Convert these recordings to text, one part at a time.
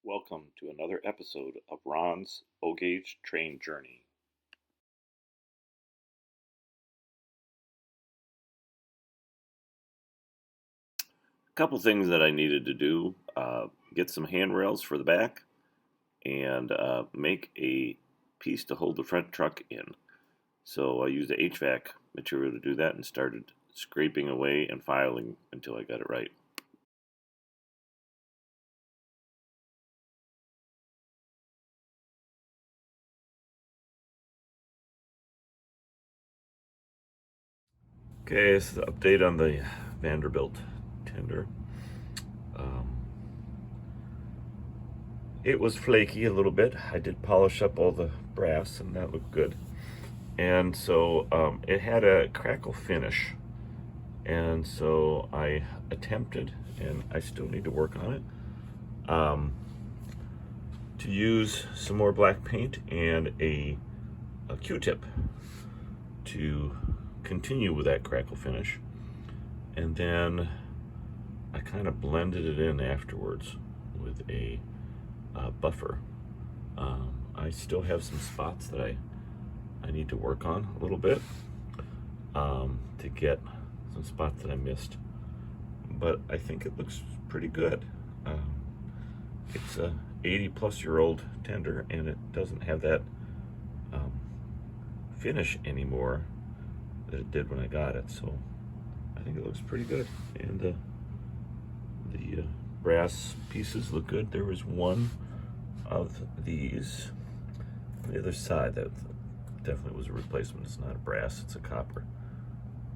Welcome to another episode of Ron's O-Gauge Train Journey. A couple things that I needed to do, get some handrails for the back and make a piece to hold the front truck in. So I used the HVAC material to do that and started scraping away and filing until I got it right. Okay, this is the update on the Vanderbilt tender. It was flaky a little bit. I did polish up all the brass and that looked good. And so it had a crackle finish. And so I attempted, and I still need to work on it, to use some more black paint and a Q-tip to continue with that crackle finish. And then I kind of blended it in afterwards with a buffer. I still have some spots that I need to work on a little bit to get some spots that I missed, but I think it looks pretty good. It's a 80-plus-year-old tender, and it doesn't have that finish anymore that it did when I got it, so I think it looks pretty good. And the brass pieces look good. There was one of these on the other side that definitely was a replacement. It's not a brass, it's a copper,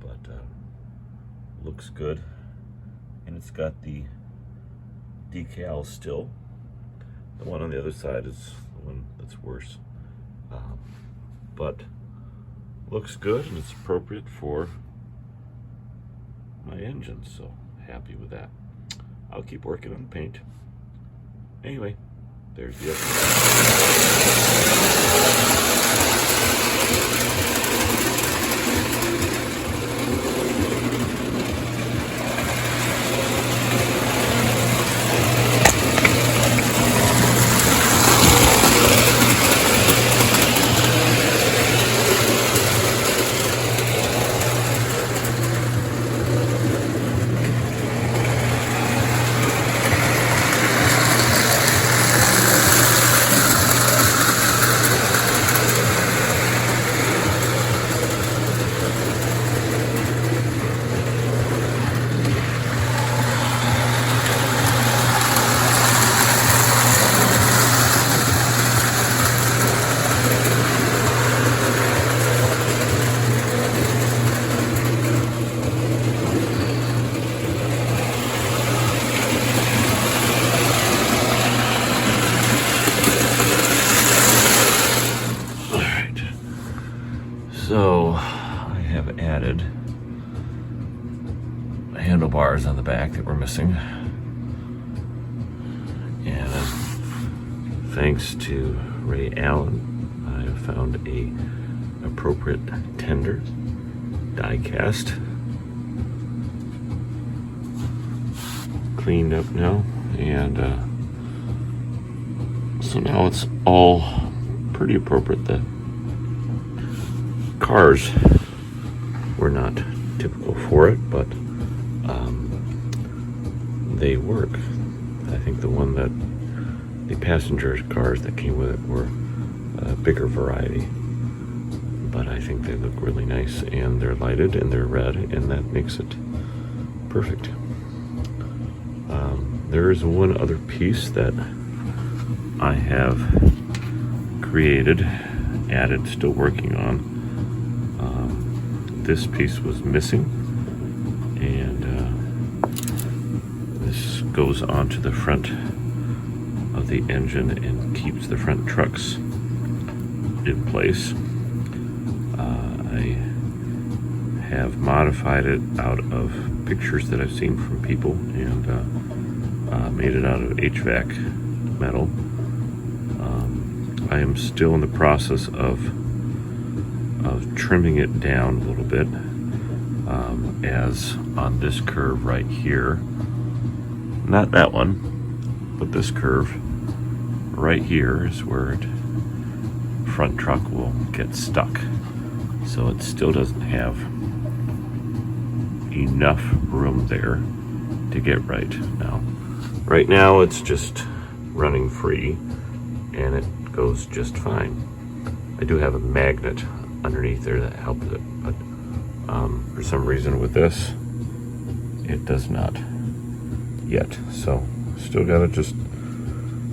but looks good. And it's got the decal still. The one on the other side is the one that's worse, but looks good, and it's appropriate for my engine, so happy with that. I'll keep working on the paint. Anyway, there's the So I have added handlebars on the back that were missing, and thanks to Ray Allen, I have found a appropriate tender die cast, cleaned up now, and so now it's all pretty appropriate. The cars were not typical for it, but they work. I think the passenger cars that came with it were a bigger variety, but I think they look really nice, and they're lighted and they're red, and that makes it perfect. There is one other piece that I have created, added, still working on. This piece was missing, and this goes onto the front of the engine and keeps the front trucks in place. I have modified it out of pictures that I've seen from people, and made it out of HVAC metal. I am still in the process of trimming it down a little bit, as on this curve right here, not that one, but this curve right here is where it front truck will get stuck. So it still doesn't have enough room there to get right now. Right now it's just running free and it goes just fine. I do have a magnet underneath there that helps it, but for some reason with this, it does not yet. So still gotta just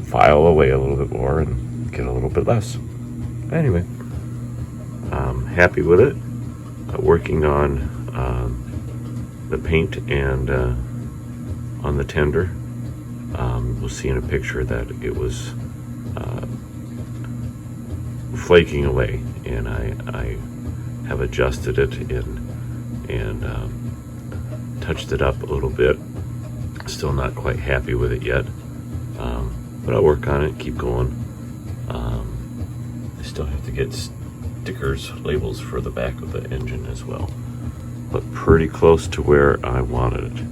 file away a little bit more and get a little bit less. Anyway, I'm happy with it. Working on the paint and on the tender. We'll see in a picture that it was flaking away, and I have adjusted it and touched it up a little bit. Still not quite happy with it yet, but I'll work on it, keep going. I still have to get stickers, labels for the back of the engine as well, but pretty close to where I wanted it.